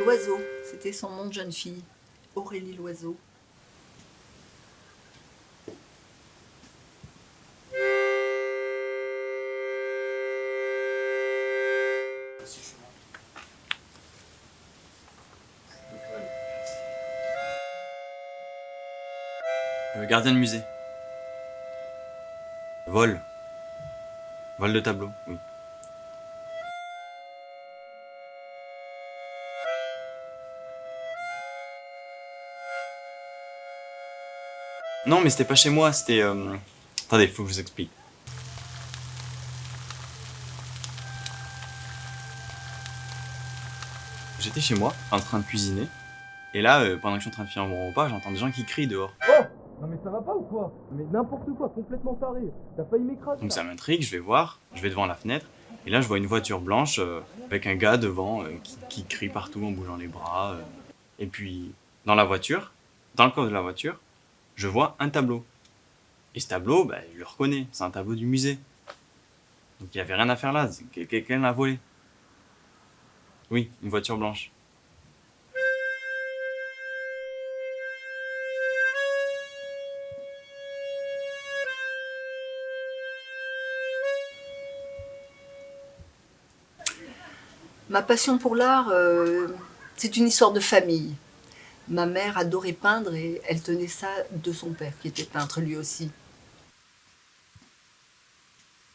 Loiseau, c'était son nom de jeune fille, Aurélie Loiseau. Gardien de musée. Vol. Vol de tableau, oui. Non, mais c'était pas chez moi, c'était... Attendez, faut que je vous explique. J'étais chez moi, en train de cuisiner, et là, pendant que je suis en train de finir mon repas, j'entends des gens qui crient dehors. Oh! Non mais ça va pas ou quoi? Mais n'importe quoi, complètement taré. T'as failli m'écraser. Donc ça m'intrigue, je vais voir, je vais devant la fenêtre, et là je vois une voiture blanche avec un gars devant qui crie partout en bougeant les bras. Et puis dans la voiture, dans le coffre de la voiture, je vois un tableau. Et ce tableau, je le reconnais, c'est un tableau du musée. Donc il n'y avait rien à faire là, quelqu'un l'a volé. Oui, une voiture blanche. Ma passion pour l'art, c'est une histoire de famille. Ma mère adorait peindre et elle tenait ça de son père, qui était peintre lui aussi.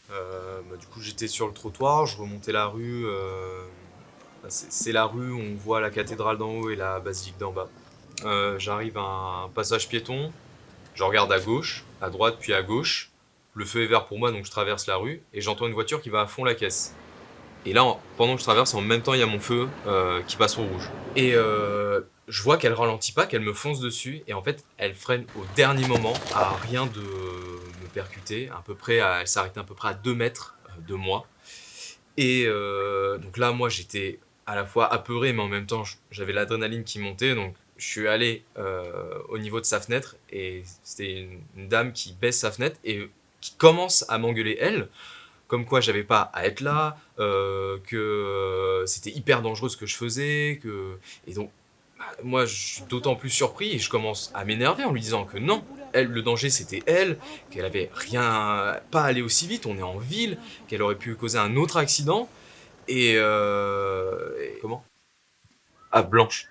Du coup, j'étais sur le trottoir, je remontais la rue. C'est la rue où on voit la cathédrale d'en haut et la basilique d'en bas. J'arrive à un passage piéton, je regarde à gauche, à droite, puis à gauche. Le feu est vert pour moi, donc je traverse la rue et j'entends une voiture qui va à fond la caisse. Et là, pendant que je traverse, en même temps, il y a mon feu qui passe au rouge. Et je vois qu'elle ralentit pas, qu'elle me fonce dessus. Et en fait, elle freine au dernier moment, à rien de me percuter. Elle s'arrêtait à peu près à 2 mètres de moi. Et donc là, moi, j'étais à la fois apeuré, mais en même temps, j'avais l'adrénaline qui montait. Donc je suis allé au niveau de sa fenêtre. Et c'était une dame qui baisse sa fenêtre et qui commence à m'engueuler, elle. Comme quoi j'avais pas à être là, que c'était hyper dangereux ce que je faisais, et donc moi je suis d'autant plus surpris et je commence à m'énerver en lui disant que non, elle, le danger c'était elle, qu'elle avait rien, pas allé aussi vite, on est en ville, qu'elle aurait pu causer un autre accident, et comment? Ah, Blanche.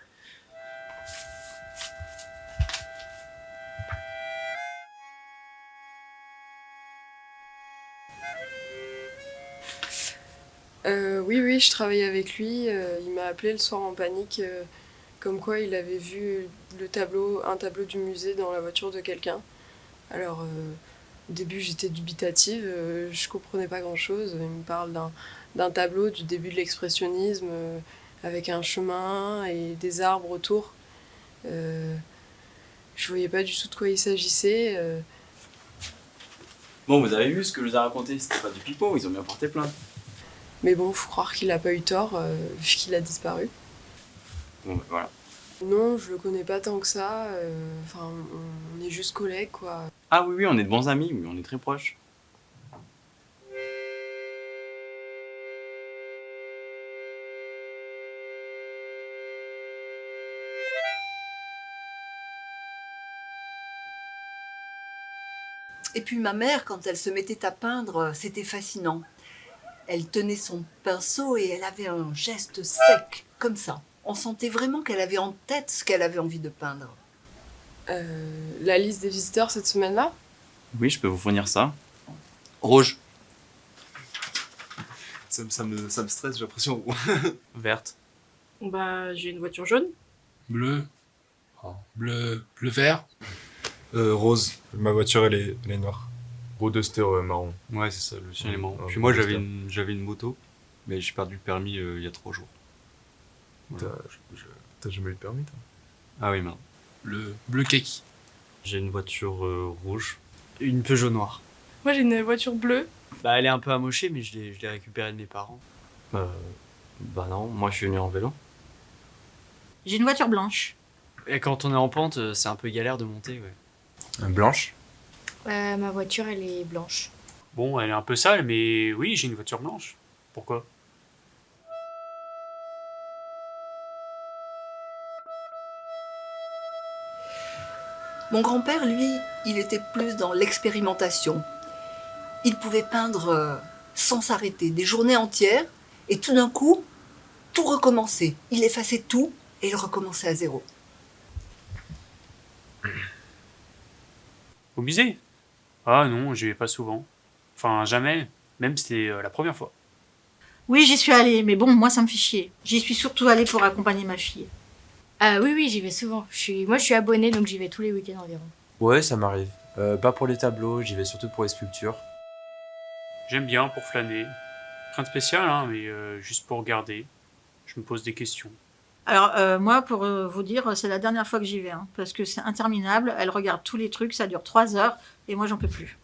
Oui, je travaillais avec lui. Il m'a appelé le soir en panique, comme quoi il avait vu un tableau du musée dans la voiture de quelqu'un. Alors, au début, j'étais dubitative, je comprenais pas grand-chose. Il me parle d'un tableau du début de l'expressionnisme, avec un chemin et des arbres autour. Je voyais pas du tout de quoi il s'agissait. Bon, vous avez vu ce que je vous ai raconté, c'était pas du pipeau, ils ont bien porté plainte. Mais bon, faut croire qu'il a pas eu tort, vu qu'il a disparu. Bon, voilà. Non, je le connais pas tant que ça. Enfin, on est juste collègues, quoi. Ah oui, on est de bons amis, oui, on est très proches. Et puis ma mère, quand elle se mettait à peindre, c'était fascinant. Elle tenait son pinceau et elle avait un geste sec, comme ça. On sentait vraiment qu'elle avait en tête ce qu'elle avait envie de peindre. La liste des visiteurs cette semaine-là? Oui, je peux vous fournir ça. Rouge. Ça me stresse, j'ai l'impression. Verte. J'ai une voiture jaune. Bleu. Oh, bleu vert. Rose. Ma voiture, elle est noire. Roadster marron. Ouais, c'est ça, le chien est marrant. Ah, Puis moi, Roadster. j'avais une moto, mais j'ai perdu le permis il y a 3 jours. Voilà. T'as jamais eu le permis, toi? Ah oui, maintenant. Le bleu kaki. J'ai une voiture rouge. Une Peugeot noire. Moi j'ai une voiture bleue. Elle est un peu amochée, mais je l'ai récupérée de mes parents. Non, moi je suis venu en vélo. J'ai une voiture blanche. Et quand on est en pente, c'est un peu galère de monter, ouais. Blanche. Ma voiture, elle est blanche. Bon, elle est un peu sale, mais oui, j'ai une voiture blanche. Pourquoi? Mon grand-père, lui, il était plus dans l'expérimentation. Il pouvait peindre sans s'arrêter, des journées entières, et tout d'un coup, tout recommencer. Il effaçait tout et il recommençait à zéro. Au musée? Ah non, j'y vais pas souvent. Enfin, jamais. Même c'était la première fois. Oui, j'y suis allée, mais bon, moi ça me fait chier. J'y suis surtout allée pour accompagner ma fille. Oui, oui, j'y vais souvent. Moi, je suis abonnée, donc j'y vais tous les week-ends environ. Ouais, ça m'arrive. Pas pour les tableaux, j'y vais surtout pour les sculptures. J'aime bien pour flâner. Rien de spécial, hein, mais juste pour regarder. Je me pose des questions. Alors, moi, pour vous dire, c'est la dernière fois que j'y vais, hein, parce que c'est interminable. Elle regarde tous les trucs, ça dure 3 heures, et moi, j'en peux plus.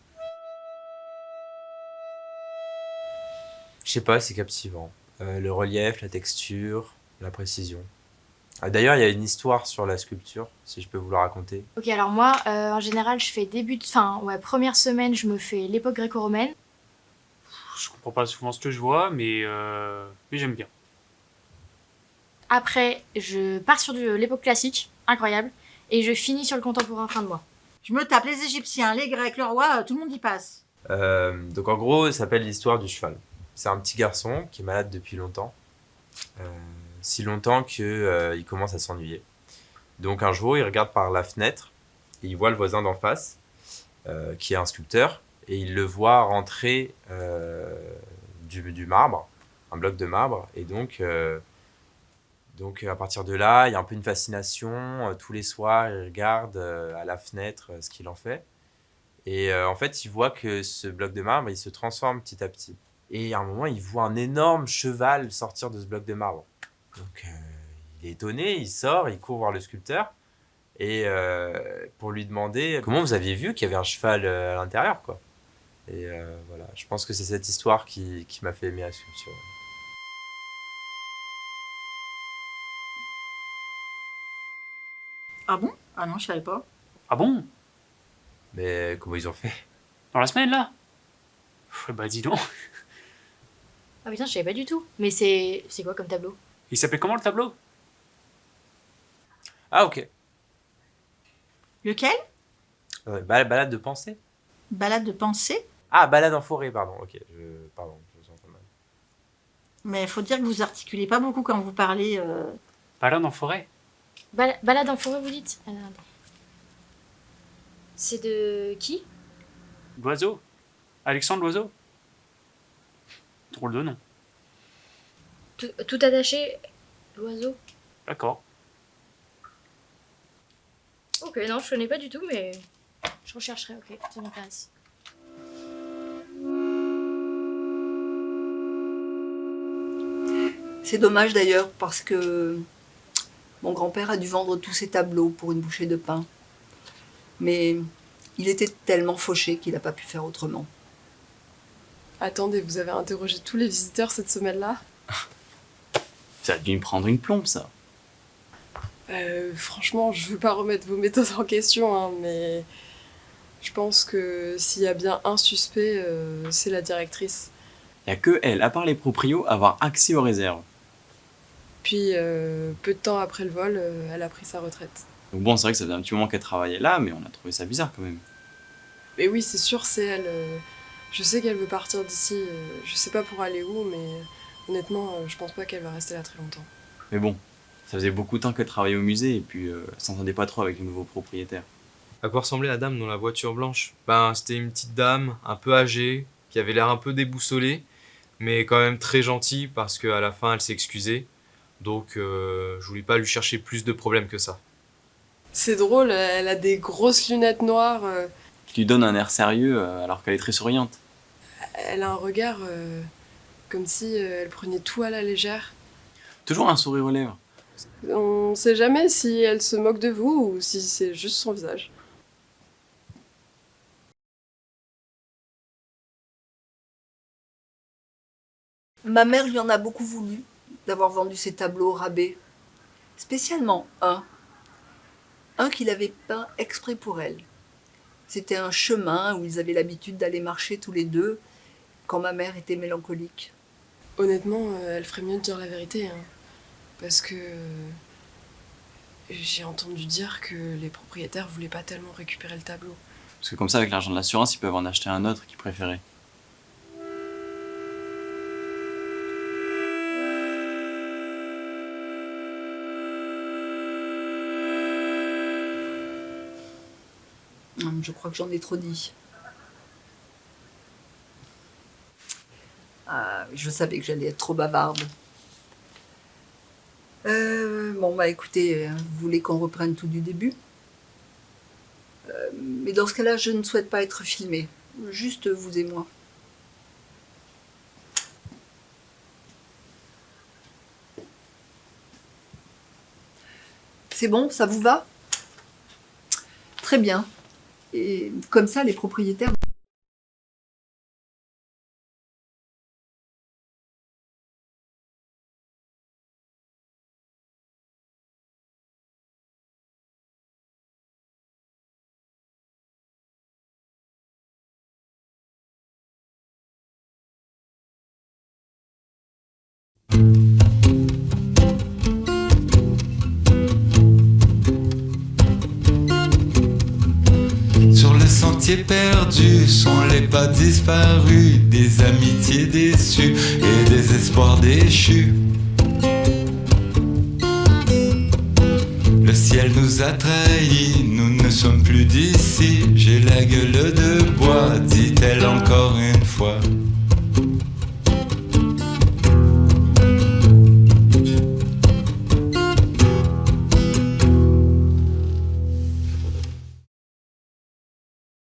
Je sais pas, c'est captivant. Le relief, la texture, la précision. Ah, d'ailleurs, il y a une histoire sur la sculpture, si je peux vous la raconter. Ok, alors moi, en général, je fais première semaine, je me fais l'époque gréco-romaine. Je comprends pas souvent ce que je vois, mais j'aime bien. Après, je pars sur l'époque classique, incroyable, et je finis sur le contemporain fin de mois. Je me tape les Égyptiens, les Grecs, le roi, tout le monde y passe. Donc en gros, ça s'appelle l'histoire du cheval. C'est un petit garçon qui est malade depuis longtemps. Si longtemps qu'il commence à s'ennuyer. Donc un jour, il regarde par la fenêtre et il voit le voisin d'en face, qui est un sculpteur, et il le voit rentrer du marbre, un bloc de marbre, et donc à partir de là, il y a un peu une fascination. Tous les soirs, il regarde à la fenêtre ce qu'il en fait. Et en fait, il voit que ce bloc de marbre, il se transforme petit à petit. Et à un moment, il voit un énorme cheval sortir de ce bloc de marbre. Donc, il est étonné, il sort, il court voir le sculpteur. Et pour lui demander comment vous aviez vu qu'il y avait un cheval à l'intérieur, quoi. Et voilà, je pense que c'est cette histoire qui m'a fait aimer la sculpture. Ah bon? Ah non, je savais pas. Ah bon? Mais comment ils ont fait? Dans la semaine, là? Bah dis donc. Ah putain, je savais pas du tout. Mais c'est quoi comme tableau? Il s'appelle comment le tableau? Ah ok. Lequel? Balade de pensée? Balade de pensée? Ah, balade en forêt, pardon. Ok, pardon, je vous entends mal. Mais il faut dire que vous articulez pas beaucoup quand vous parlez. Balade en forêt? Balade en forêt, vous dites? C'est de qui? L'oiseau? Alexandre Loiseau? Drôle de nom. Tout attaché, l'oiseau? D'accord. Ok, non, je connais pas du tout, mais je rechercherai, ok, ça m'intéresse. C'est dommage d'ailleurs parce que mon grand-père a dû vendre tous ses tableaux pour une bouchée de pain. Mais il était tellement fauché qu'il n'a pas pu faire autrement. Attendez, vous avez interrogé tous les visiteurs cette semaine-là? Ça a dû me prendre une plombe, ça. Franchement, je veux pas remettre vos méthodes en question, hein, mais je pense que s'il y a bien un suspect, c'est la directrice. Il n'y a que elle, à part les proprios, à avoir accès aux réserves. Puis, peu de temps après le vol, elle a pris sa retraite. Donc bon, c'est vrai que ça faisait un petit moment qu'elle travaillait là, mais on a trouvé ça bizarre quand même. Mais oui, c'est sûr, c'est elle. Je sais qu'elle veut partir d'ici. Je sais pas pour aller où, mais honnêtement, je pense pas qu'elle va rester là très longtemps. Mais bon, ça faisait beaucoup de temps qu'elle travaillait au musée, et puis elle s'entendait pas trop avec le nouveau propriétaire. À quoi ressemblait la dame dans la voiture blanche? C'était une petite dame, un peu âgée, qui avait l'air un peu déboussolée, mais quand même très gentille, parce qu'à la fin, elle s'est excusée. Donc, je voulais pas lui chercher plus de problèmes que ça. C'est drôle, elle a des grosses lunettes noires. Qui lui donne un air sérieux, alors qu'elle est très souriante. Elle a un regard comme si elle prenait tout à la légère. Toujours un sourire aux lèvres. On sait jamais si elle se moque de vous ou si c'est juste son visage. Ma mère lui en a beaucoup voulu d'avoir vendu ses tableaux au rabais. Spécialement un. Un qu'il avait peint exprès pour elle. C'était un chemin où ils avaient l'habitude d'aller marcher tous les deux quand ma mère était mélancolique. Honnêtement, elle ferait mieux de dire la vérité, hein, parce que J'ai entendu dire que les propriétaires voulaient pas tellement récupérer le tableau. Parce que comme ça, avec l'argent de l'assurance, ils peuvent en acheter un autre qu'ils préféraient. Je crois que j'en ai trop dit. Ah, je savais que j'allais être trop bavarde. Bon, bah écoutez, vous voulez qu'on reprenne tout du début? Mais dans ce cas-là, je ne souhaite pas être filmée. Juste vous et moi. C'est bon, ça vous va? Très bien. Et comme ça, les propriétaires... Sur le sentier perdu sont les pas disparus, des amitiés déçues et des espoirs déchus. Le ciel nous a trahis, nous ne sommes plus d'ici. J'ai la gueule de bois, dit-elle encore une fois.